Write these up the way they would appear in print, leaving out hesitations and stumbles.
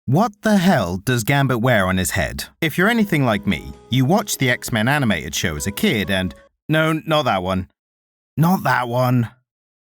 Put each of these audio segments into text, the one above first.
What the hell does Gambit wear on his head? If you're anything like me, you watched the X-Men animated show as a kid and... No, not that one. Not that one.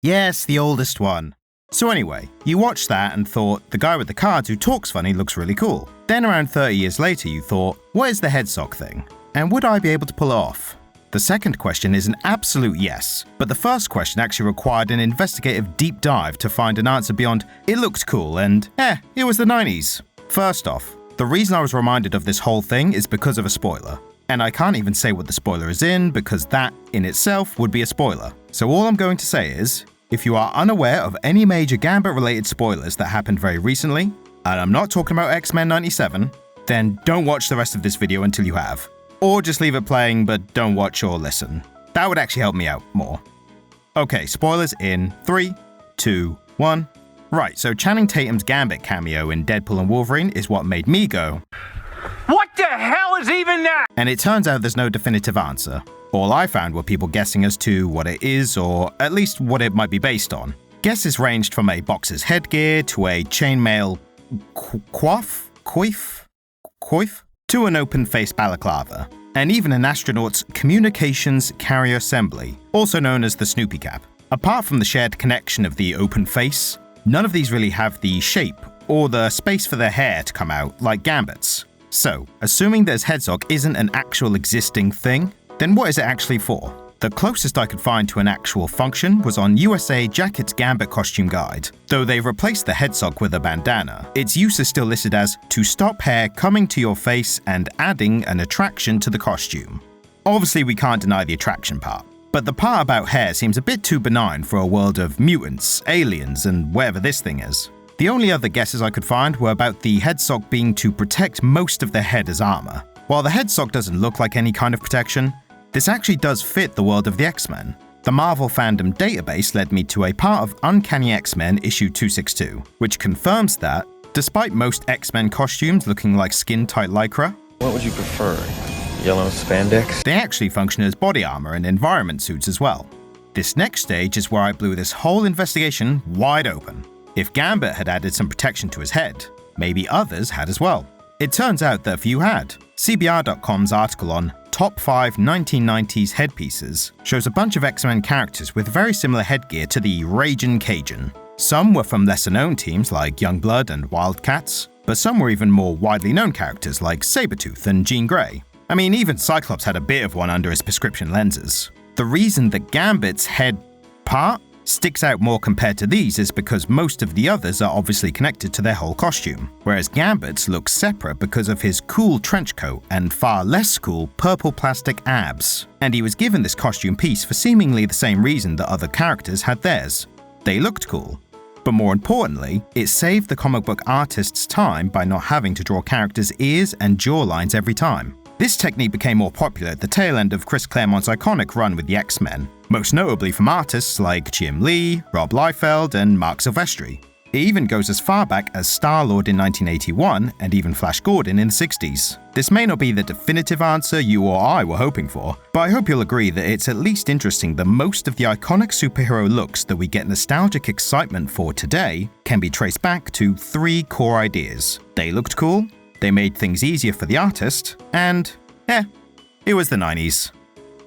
Yes, the oldest one. So anyway, you watched that and thought, the guy with the cards who talks funny looks really cool. Then around 30 years later you thought, what is the head sock thing? And would I be able to pull it off? The second question is an absolute yes, but the first question actually required an investigative deep dive to find an answer beyond, it looked cool and, it was the 90s. First off, the reason I was reminded of this whole thing is because of a spoiler. And I can't even say what the spoiler is in because that, in itself, would be a spoiler. So all I'm going to say is, if you are unaware of any major Gambit-related spoilers that happened very recently, and I'm not talking about X-Men 97, then don't watch the rest of this video until you have. Or just leave it playing but don't watch or listen. That would actually help me out more. Okay, spoilers in 3, 2, 1. Right, so Channing Tatum's Gambit cameo in Deadpool and Wolverine is what made me go, what the hell is even that? And it turns out there's no definitive answer. All I found were people guessing as to what it is, or at least what it might be based on. Guesses ranged from a boxer's headgear to a chainmail coif, to an open-faced balaclava, and even an astronaut's communications carrier assembly, also known as the Snoopy cap. Apart from the shared connection of the open face, none of these really have the shape or the space for their hair to come out like Gambit's. So, assuming this headsock isn't an actual existing thing, then what is it actually for? The closest I could find to an actual function was on USA Jacket's Gambit costume guide. Though they've replaced the headsock with a bandana, its use is still listed as to stop hair coming to your face and adding an attraction to the costume. Obviously we can't deny the attraction part, but the part about hair seems a bit too benign for a world of mutants, aliens, and whatever this thing is. The only other guesses I could find were about the headsock being to protect most of the head as armor. While the headsock doesn't look like any kind of protection, this actually does fit the world of the X-Men. The Marvel fandom database led me to a part of Uncanny X-Men issue 262, which confirms that, despite most X-Men costumes looking like skin-tight lycra, what would you prefer? Yellow spandex? They actually function as body armor and environment suits as well. This next stage is where I blew this whole investigation wide open. If Gambit had added some protection to his head, maybe others had as well. It turns out that a few had. CBR.com's article on Top 5 1990s Headpieces shows a bunch of X-Men characters with very similar headgear to the Ragin' Cajun. Some were from lesser-known teams like Youngblood and Wildcats, but some were even more widely known characters like Sabretooth and Jean Grey. I mean, even Cyclops had a bit of one under his prescription lenses. The reason that Gambit's head part sticks out more compared to these is because most of the others are obviously connected to their whole costume, whereas Gambit's looks separate because of his cool trench coat and far less cool purple plastic abs. And he was given this costume piece for seemingly the same reason that other characters had theirs. They looked cool. But more importantly, it saved the comic book artists time by not having to draw characters' ears and jawlines every time. This technique became more popular at the tail end of Chris Claremont's iconic run with the X-Men, most notably from artists like Jim Lee, Rob Liefeld, and Mark Silvestri. It even goes as far back as Star-Lord in 1981 and even Flash Gordon in the 60s. This may not be the definitive answer you or I were hoping for, but I hope you'll agree that it's at least interesting that most of the iconic superhero looks that we get nostalgic excitement for today can be traced back to 3 core ideas. They looked cool, they made things easier for the artist, and, it was the 90s.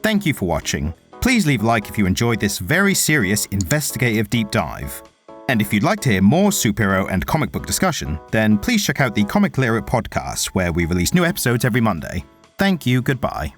Thank you for watching. Please leave a like if you enjoyed this very serious investigative deep dive. And if you'd like to hear more superhero and comic book discussion, then please check out the Comic Literate Podcast, where we release new episodes every Monday. Thank you, goodbye.